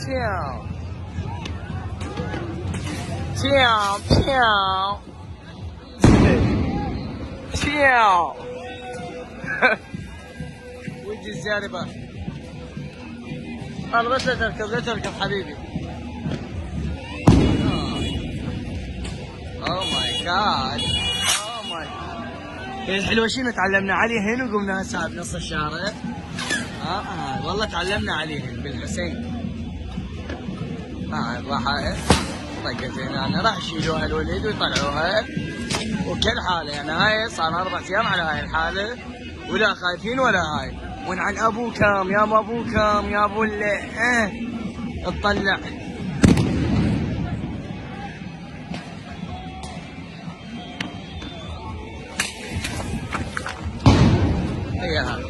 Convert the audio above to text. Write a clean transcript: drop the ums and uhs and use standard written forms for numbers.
跳跳跳跳وجه الزاربة. قال بس لا تركب لا تركب حبيبي. اوه ماي جاد، اوه ماي جاد. الحلوة شنو تعلمنا عليهن وقمنا هسه بنص الشارع. والله تعلمنا عليهن بالحسين. راح طقت هنا راح يشيلوها الوليد ويطلعوها وكل حاله، يعني هاي صار 4 ايام على هاي الحاله ولا خايفين ولا هاي. ونعن ابو كم يا ابو كم يا ابو اللي تطلع. هي هاي